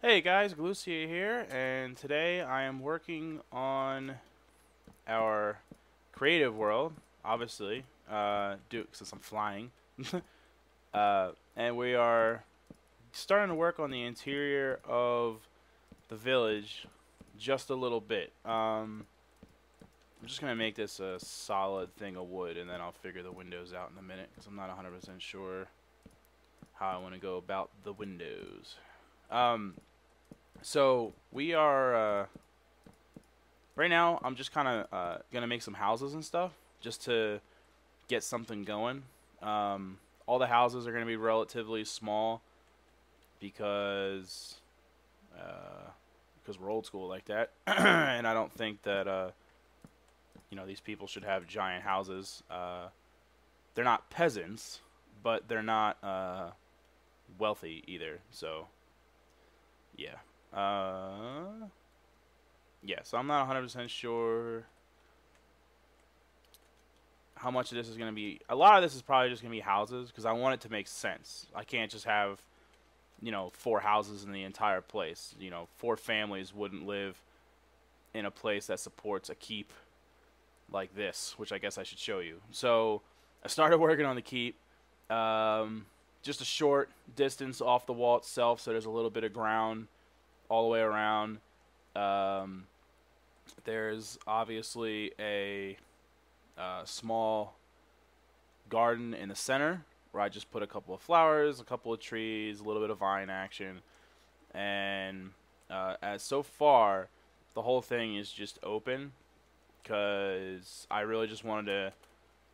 Hey guys, Galucia here, and today I am working on our creative world, obviously, since I'm flying, and we are starting to work on the interior of the village just a little bit. I'm just gonna make this a solid thing of wood, and then I'll figure the windows out in a minute, because I'm not 100% sure how I want to go about the windows. Um, so we are right now. I'm just kind of gonna make some houses and stuff just to get something going. All the houses are gonna be relatively small because uh, because we're old school like that, and I don't think that these people should have giant houses. They're not peasants, but they're not wealthy either. So yeah. Yeah, so I'm not 100% sure how much of this is going to be. A lot of this is probably just going to be houses because I want it to make sense. I can't just have, four houses in the entire place. Four families wouldn't live in a place that supports a keep like this, which I guess I should show you. So I started working on the keep. Just a short distance off the wall itself, so there's a little bit of ground all the way around. Um, there's obviously a small garden in the center where I just put a couple of flowers, a couple of trees, a little bit of vine action, and as so far, the whole thing is just open because I really just wanted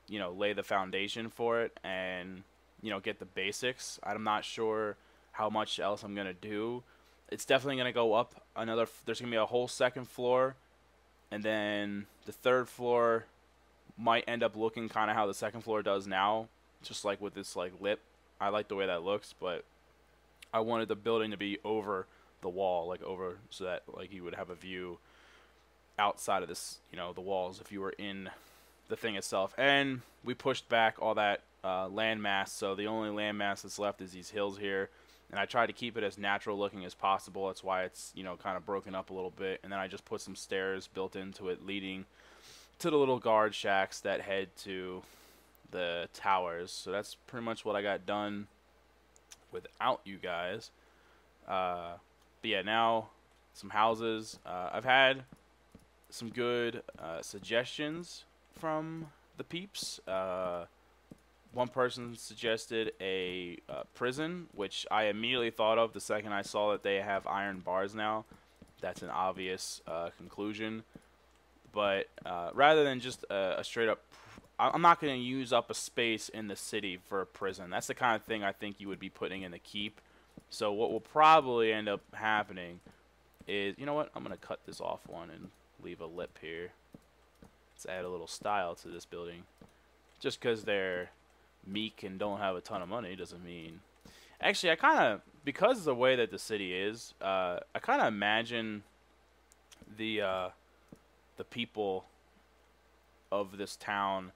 to, lay the foundation for it and get the basics. I'm not sure how much else I'm gonna do. It's definitely gonna go up another. There's gonna be a whole second floor, and then the third floor might end up looking kind of how the second floor does now, just like with this like lip. I like the way that looks, but I wanted the building to be over the wall, like over, so that like you would have a view outside of this, the walls if you were in the thing itself. And we pushed back all that land mass, so the only land mass that's left is these hills here. And I tried to keep it as natural looking as possible. That's why it's, kind of broken up a little bit. And then I just put some stairs built into it leading to the little guard shacks that head to the towers. So that's pretty much what I got done without you guys. But yeah, now some houses. I've had some good suggestions from the peeps. One person suggested a prison, which I immediately thought of the second I saw that they have iron bars now. That's an obvious conclusion. But rather than just a straight up, I'm not going to use up a space in the city for a prison. That's the kind of thing I think you would be putting in the keep. So what will probably end up happening is, you know what? I'm going to cut this off one and leave a lip here. Let's add a little style to this building. Just because they're meek and don't have a ton of money doesn't mean. Actually, I kind of, because of the way that the city is, I kind of imagine the people of this town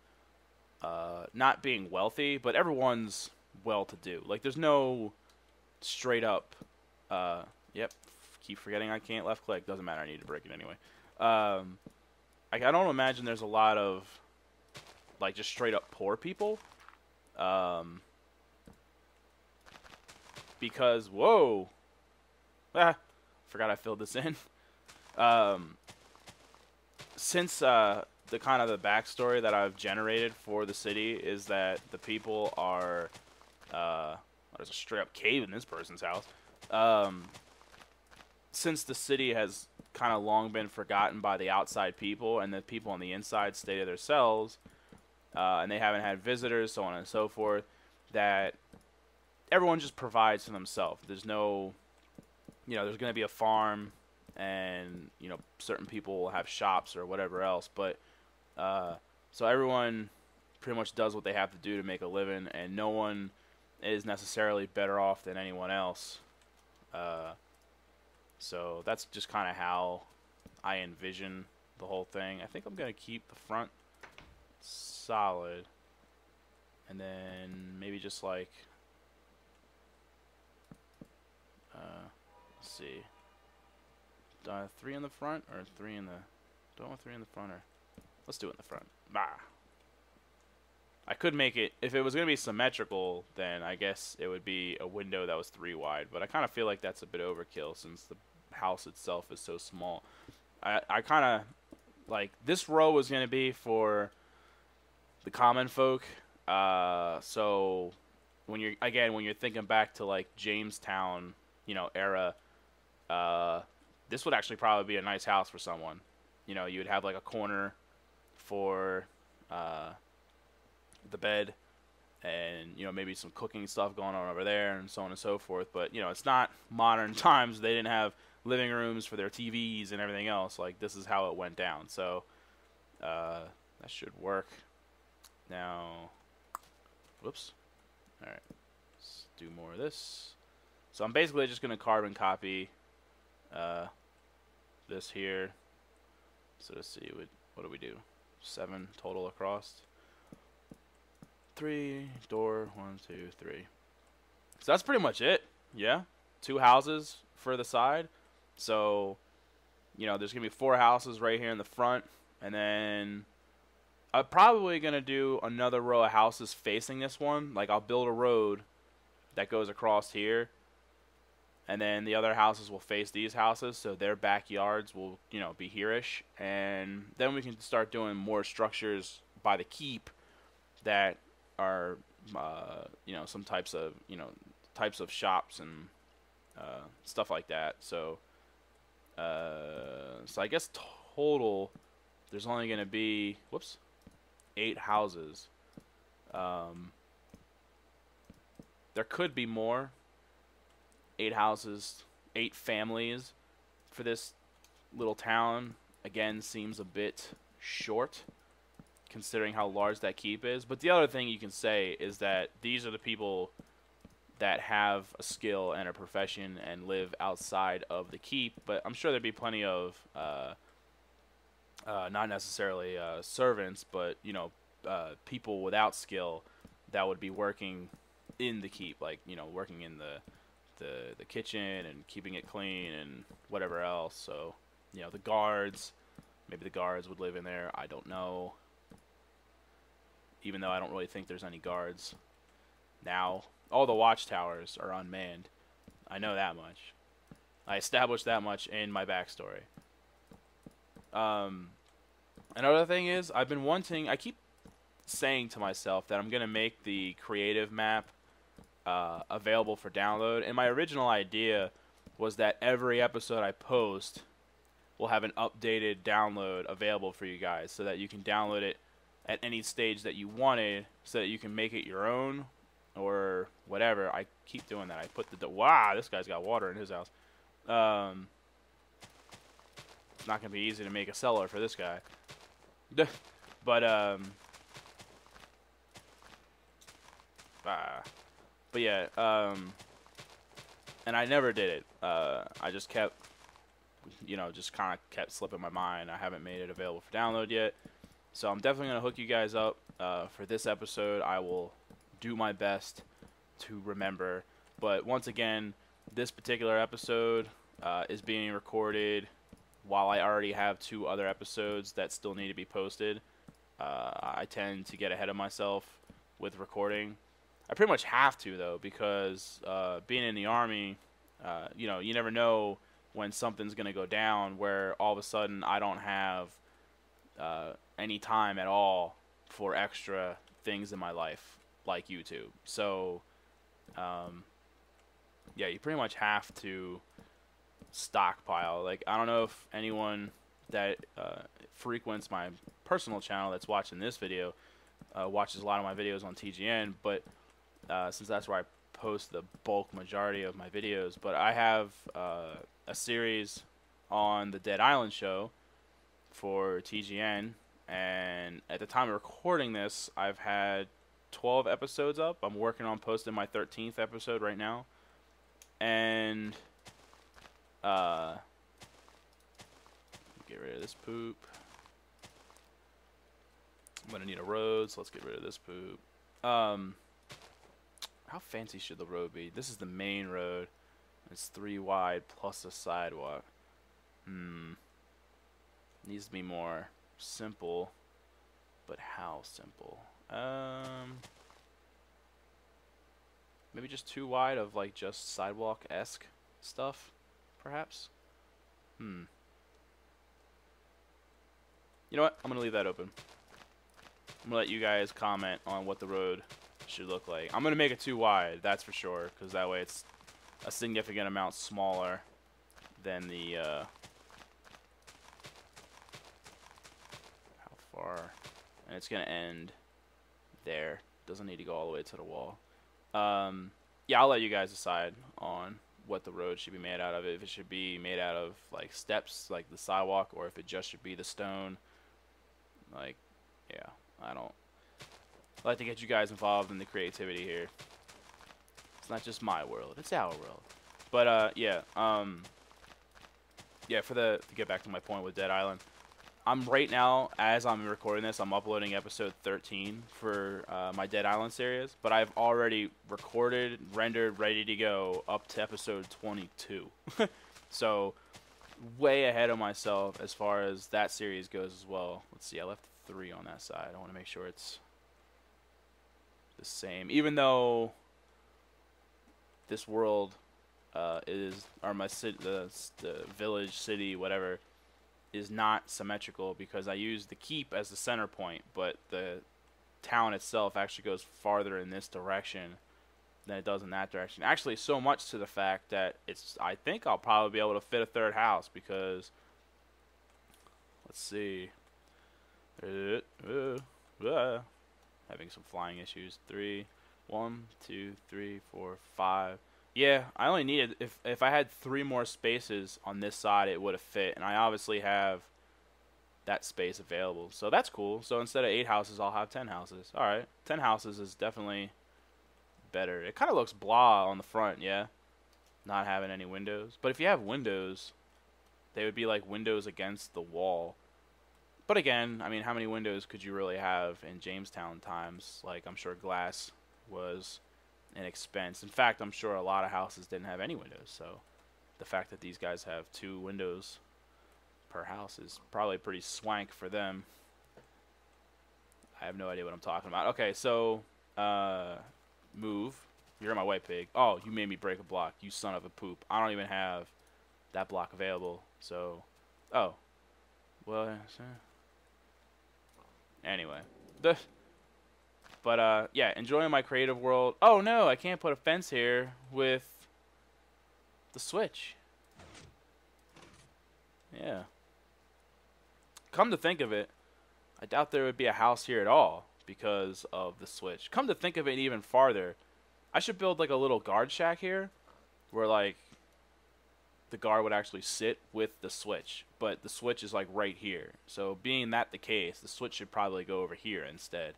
not being wealthy, but everyone's well-to-do. Like, there's no straight up. Yep, keep forgetting I can't left click. Doesn't matter. I need to break it anyway. I don't imagine there's a lot of like just straight up poor people. Because whoa, forgot I filled this in. Since the kind of the backstory that I've generated for the city is that the people are there's a straight up cave in this person's house. Since the city has kind of long been forgotten by the outside people, and the people on the inside stay to themselves, and they haven't had visitors, so on and so forth, that everyone just provides for themselves. There's no, there's going to be a farm, and, certain people will have shops or whatever else, but, so everyone pretty much does what they have to do to make a living, and no one is necessarily better off than anyone else. So that's just kind of how I envision the whole thing. I think I'm going to keep the front solid, and then maybe just like Let's see. 3 in the front or 3 in the... Do I want 3 in the front or... Let's do it in the front. Bah. I could make it... If it was going to be symmetrical, then I guess it would be a window that was 3 wide. But I kind of feel like that's a bit overkill since the house itself is so small. I kind of... Like, this row was going to be for the common folk. So, when you're thinking back to, like, Jamestown, you know, era... this would actually probably be a nice house for someone. You know, you would have like a corner for the bed, and you know maybe some cooking stuff going on over there, and so on and so forth. But you know, it's not modern times. They didn't have living rooms for their TVs and everything else. Like this is how it went down. So that should work. Now, whoops. All right, let's do more of this. So I'm basically just gonna carbon copy this here. So let's see, what do we do? 7 total across. 3 door, 1, 2, 3. So that's pretty much it. Yeah, 2 houses for the side. So you know, there's gonna be 4 houses right here in the front, and then I'm probably gonna do another row of houses facing this one. Like I'll build a road that goes across here. And then the other houses will face these houses, so their backyards will, you know, be here-ish. And then we can start doing more structures by the keep that are, you know, some types of, shops and stuff like that. So, so I guess total, there's only going to be, 8 houses. There could be more. 8 houses, 8 families for this little town. Again, seems a bit short considering how large that keep is. But the other thing you can say is that these are the people that have a skill and a profession and live outside of the keep. But I'm sure there'd be plenty of, not necessarily servants, but, you know, people without skill that would be working in the keep, like, you know, working in the kitchen and keeping it clean and whatever else. So, you know, the guards, maybe the guards would live in there. I don't know. Even though I don't really think there's any guards now. All the watchtowers are unmanned. I know that much. I established that much in my backstory. Another thing is, I keep saying to myself that I'm going to make the creative map available for download, and my original idea was that every episode I post will have an updated download available for you guys so that you can download it at any stage that you wanted so that you can make it your own or whatever. I keep doing that. I put wow, this guy's got water in his house. It's not gonna be easy to make a cellar for this guy. But yeah, and I never did it. I just kept, you know, just kind of kept slipping my mind. I haven't made it available for download yet. So I'm definitely going to hook you guys up for this episode. I will do my best to remember. But once again, this particular episode is being recorded while I already have 2 other episodes that still need to be posted. I tend to get ahead of myself with recording. I pretty much have to, though, because being in the Army, you know, you never know when something's going to go down where all of a sudden I don't have any time at all for extra things in my life, like YouTube. So, yeah, you pretty much have to stockpile. Like, I don't know if anyone that frequents my personal channel that's watching this video watches a lot of my videos on TGN, but since that's where I post the bulk majority of my videos. But I have a series on the Dead Island show for TGN, and at the time of recording this, I've had 12 episodes up. I'm working on posting my 13th episode right now, and get rid of this poop. I'm gonna need a road, so let's get rid of this poop. How fancy should the road be? This is the main road. It's 3 wide plus a sidewalk. Needs to be more simple, but how simple? Maybe just 2 wide of like just sidewalk-esque stuff, perhaps. You know what? I'm gonna leave that open. I'm gonna let you guys comment on what the road should look like. I'm gonna make it 2 wide, that's for sure, because that way it's a significant amount smaller than the how far, and it's gonna end there. Doesn't need to go all the way to the wall. Yeah, I'll let you guys decide on what the road should be made out of. If it should be made out of like steps, like the sidewalk, or if it just should be the stone. Like, yeah, I like to get you guys involved in the creativity here. It's not just my world; it's our world. But yeah, yeah. To get back to my point with Dead Island, I'm right now, as I'm recording this, I'm uploading episode 13 for my Dead Island series, but I've already recorded, rendered, ready to go up to episode 22. So, way ahead of myself as far as that series goes as well. Let's see, I left 3 on that side. I want to make sure it's the same. Even though this world or my city, the village, city, whatever, is not symmetrical because I use the keep as the center point, but the town itself actually goes farther in this direction than it does in that direction. Actually, so much to the fact that I think I'll probably be able to fit a 3rd house because, let's see, having some flying issues. 1, 2, 3, 4, 5. Yeah, I only needed, if I had 3 more spaces on this side, it would have fit. And I obviously have that space available. So that's cool. So instead of 8 houses, I'll have 10 houses. Alright, 10 houses is definitely better. It kind of looks blah on the front, yeah? Not having any windows. But if you have windows, they would be like windows against the wall. But again, I mean, how many windows could you really have in Jamestown times? Like, I'm sure glass was an expense. In fact, I'm sure a lot of houses didn't have any windows, so the fact that these guys have 2 windows per house is probably pretty swank for them. I have no idea what I'm talking about. Okay, so move. You're in my way, pig. Oh, you made me break a block, you son of a poop. I don't even have that block available, so oh well, anyway. But, yeah, enjoying my creative world. Oh, no, I can't put a fence here with the Switch. Yeah. Come to think of it, I doubt there would be a house here at all because of the Switch. Come to think of it even farther, I should build, like, a little guard shack here where, like, the guard would actually sit with the Switch. But the Switch is, like, right here. So, being that the case, the Switch should probably go over here instead.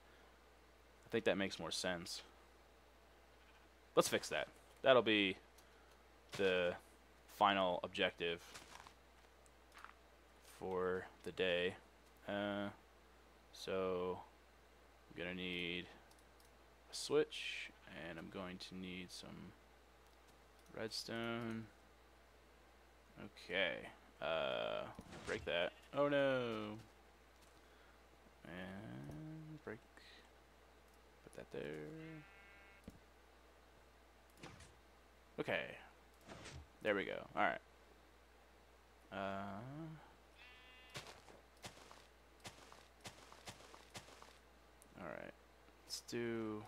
I think that makes more sense. Let's fix that. That'll be the final objective for the day. So I'm gonna need a switch, and I'm going to need some redstone. Okay. Break that. Oh no. And break. Put that there. Okay. There we go. Alright. Alright. Let's do...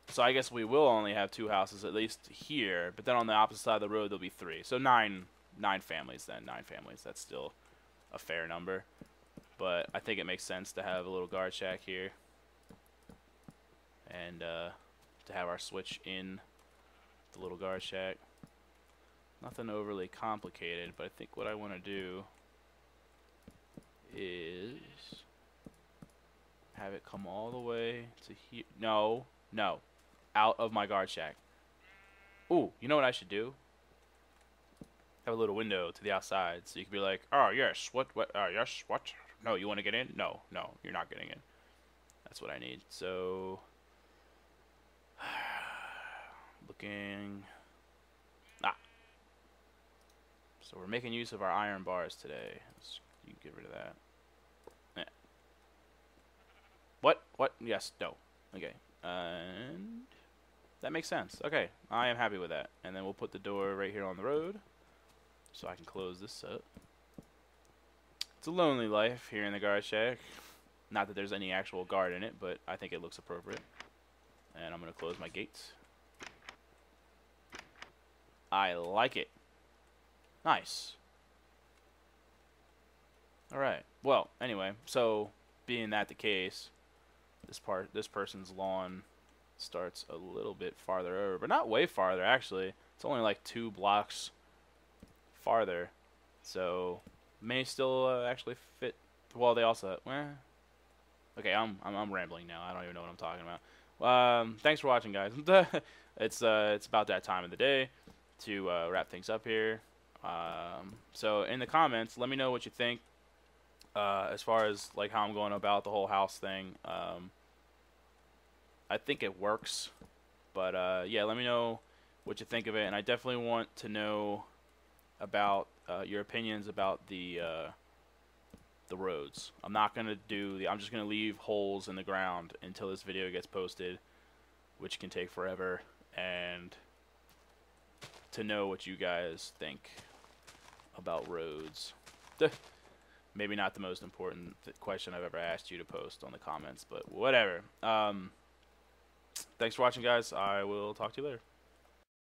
So I guess we will only have 2 houses, at least here. But then on the opposite side of the road, there'll be 3. So 9 families then. 9 families. That's still a fair number. But I think it makes sense to have a little guard shack here. And to have our switch in the little guard shack. Nothing overly complicated, but I think what I want to do is have it come all the way to here. No, no. Out of my guard shack. Ooh, you know what I should do? Have a little window to the outside, so you can be like, oh, yes, what, yes, what? No, you want to get in? No, no, you're not getting in. That's what I need. So, looking... So we're making use of our iron bars today. You can get rid of that. Eh. What? Yes. No. Okay. And that makes sense. Okay. I am happy with that. And then we'll put the door right here on the road, so I can close this up. It's a lonely life here in the guard shack. Not that there's any actual guard in it, but I think it looks appropriate. And I'm going to close my gates. I like it. Nice. Alright. Well, anyway, so being that the case, this person's lawn starts a little bit farther over, but not way farther actually. It's only like 2 blocks farther. So may still actually fit. Well, they also okay, I'm rambling now. I don't even know what I'm talking about. Thanks for watching, guys. It's about that time of the day to wrap things up here. So in the comments, let me know what you think as far as like how I'm going about the whole house thing. I think it works, but yeah, let me know what you think of it, and I definitely want to know about your opinions about the roads. I'm not gonna do I'm just gonna leave holes in the ground until this video gets posted, which can take forever, and to know what you guys think about roads. Maybe not the most important question I've ever asked you to post on the comments, but whatever. Thanks for watching, guys. I will talk to you later.